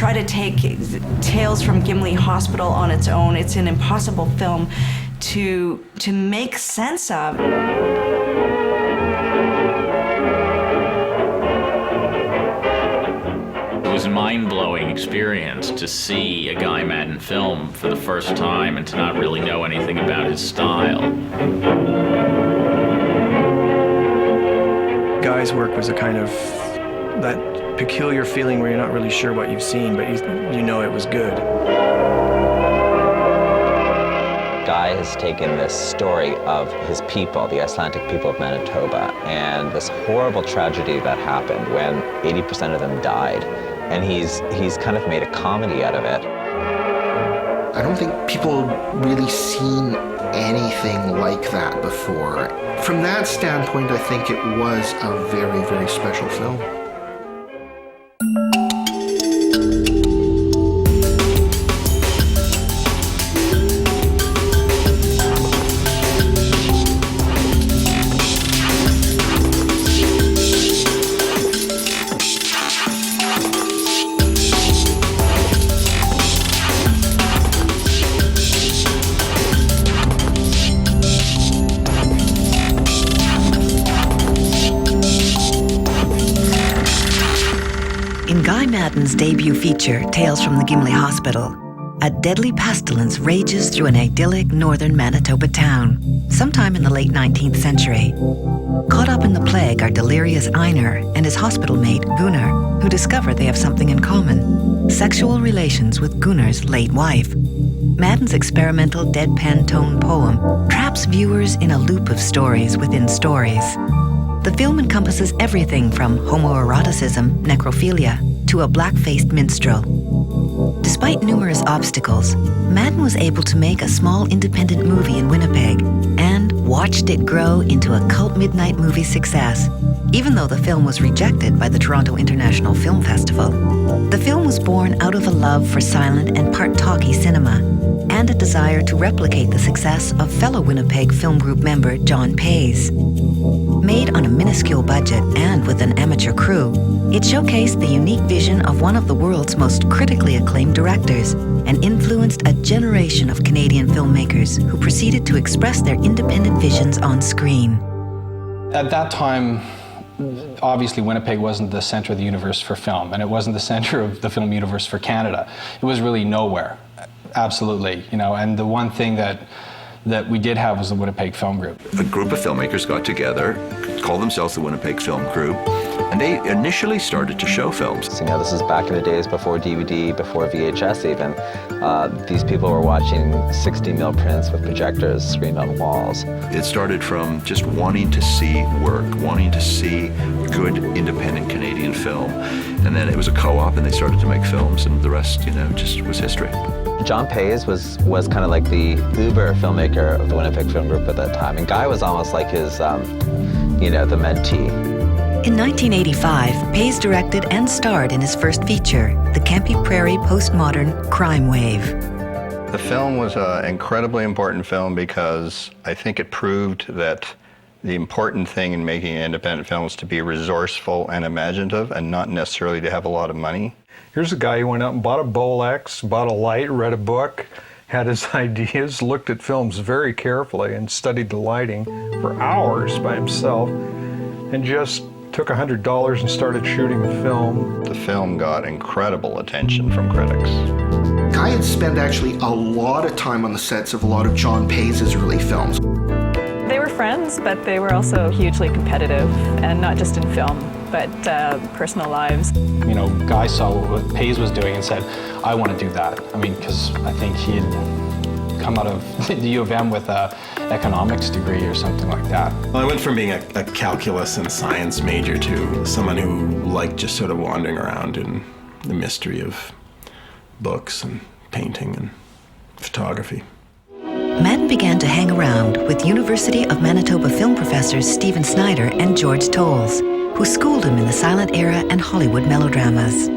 try to take Tales from Gimli Hospital on its own, it's an impossible film to make sense of. It was a mind-blowing experience to see a Guy Madden film for the first time and to not really know anything about his style. Guy's work was a kind of that peculiar feeling where you're not really sure what you've seen, but you know it was good. Guy has taken this story of his people, the Icelandic people of Manitoba, and this horrible tragedy that happened when 80% of them died, and he's kind of made a comedy out of it. I don't think people really seen anything like that before. From that standpoint, I think it was a very, very special film. In Guy Madden's debut feature, Tales from the Gimli Hospital, a deadly pestilence rages through an idyllic northern Manitoba town, sometime in the late 19th century. Caught up in the plague are delirious Einar and his hospital mate, Gunnar, who discover they have something in common: sexual relations with Gunnar's late wife. Madden's experimental deadpan tone poem traps viewers in a loop of stories within stories. The film encompasses everything from homoeroticism, necrophilia, to a black-faced minstrel. Despite numerous obstacles, Madden was able to make a small independent movie in Winnipeg and watched it grow into a cult midnight movie success, even though the film was rejected by the Toronto International Film Festival. The film was born out of a love for silent and part-talkie cinema and a desire to replicate the success of fellow Winnipeg film group member John Pays. Made on a minuscule budget and with an amateur crew, it showcased the unique vision of one of the world's most critically acclaimed directors and influenced a generation of Canadian filmmakers who proceeded to express their independent visions on screen. At that time, obviously Winnipeg wasn't the center of the universe for film, and it wasn't the center of the film universe for Canada. It was really nowhere, absolutely, and the one thing that we did have was the Winnipeg Film Group. A group of filmmakers got together, called themselves the Winnipeg Film Group, and they initially started to show films. So, this is back in the days before DVD, before VHS even. These people were watching 60mm prints with projectors screened on walls. It started from just wanting to see work, wanting to see good independent Canadian film. And then it was a co-op and they started to make films, and the rest, just was history. John Pays was kind of like the Uber filmmaker of the Winnipeg Film Group at that time, and Guy was almost like his, the mentee. In 1985, Pays directed and starred in his first feature, the campy prairie postmodern Crime Wave. The film was an incredibly important film because I think it proved that the important thing in making an independent film is to be resourceful and imaginative and not necessarily to have a lot of money. Here's a guy who went out and bought a Bolex, bought a light, read a book, had his ideas, looked at films very carefully and studied the lighting for hours by himself, and just took $100 and started shooting the film. The film got incredible attention from critics. Guy had spent actually a lot of time on the sets of a lot of John Pays' early films. They were friends, but they were also hugely competitive, and not just in film, but personal lives. Guy saw what Pays was doing and said, I want to do that. Because I think he had come out of the U of M with an economics degree or something like that. Well, I went from being a calculus and science major to someone who liked just sort of wandering around in the mystery of books and painting and photography. Madden began to hang around with University of Manitoba film professors Stephen Snyder and George Tolles, who schooled him in the silent era and Hollywood melodramas.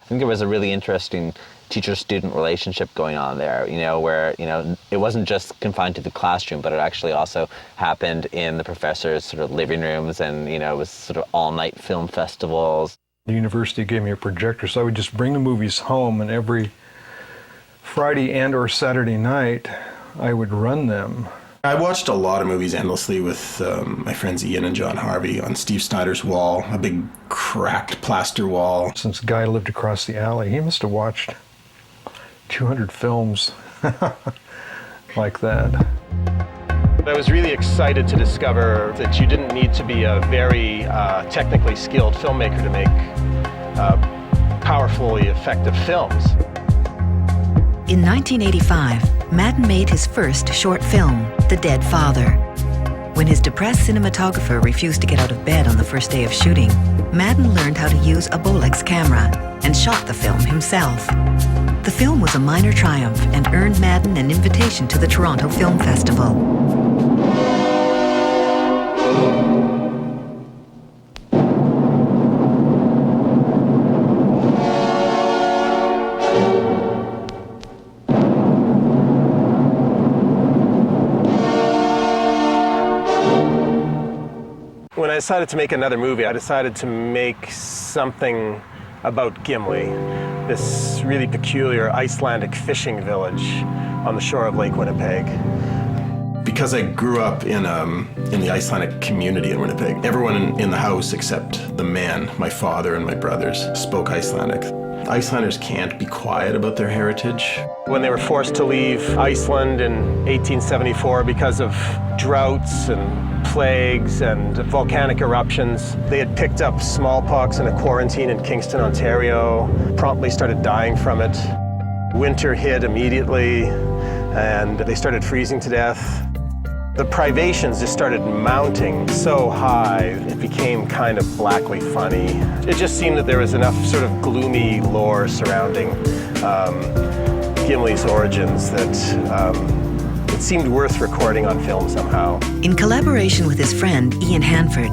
I think there was a really interesting teacher-student relationship going on there, where, it wasn't just confined to the classroom, but it actually also happened in the professors' sort of living rooms, and, it was sort of all-night film festivals. The university gave me a projector, so I would just bring the movies home, and every Friday and or Saturday night, I would run them. I watched a lot of movies endlessly with my friends Ian and John Harvey on Steve Snyder's wall, a big cracked plaster wall. Since Guy lived across the alley, he must have watched 200 films like that. I was really excited to discover that you didn't need to be a very technically skilled filmmaker to make powerfully effective films. In 1985, Madden made his first short film, The Dead Father. When his depressed cinematographer refused to get out of bed on the first day of shooting, Madden learned how to use a Bolex camera and shot the film himself. The film was a minor triumph and earned Madden an invitation to the Toronto Film Festival. When I decided to make another movie, I decided to make something about Gimli, this really peculiar Icelandic fishing village on the shore of Lake Winnipeg. Because I grew up in the Icelandic community in Winnipeg, everyone in the house except the men, my father and my brothers, spoke Icelandic. Icelanders can't be quiet about their heritage. When they were forced to leave Iceland in 1874 because of droughts and plagues and volcanic eruptions, they had picked up smallpox in a quarantine in Kingston, Ontario, promptly started dying from it. Winter hit immediately, and they started freezing to death. The privations just started mounting so high, it became kind of blackly funny. It just seemed that there was enough sort of gloomy lore surrounding Gimli's origins that it seemed worth recording on film somehow. In collaboration with his friend Ian Hanford,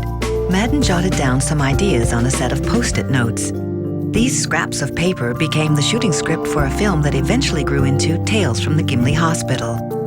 Madden jotted down some ideas on a set of Post-it notes. These scraps of paper became the shooting script for a film that eventually grew into Tales from the Gimli Hospital.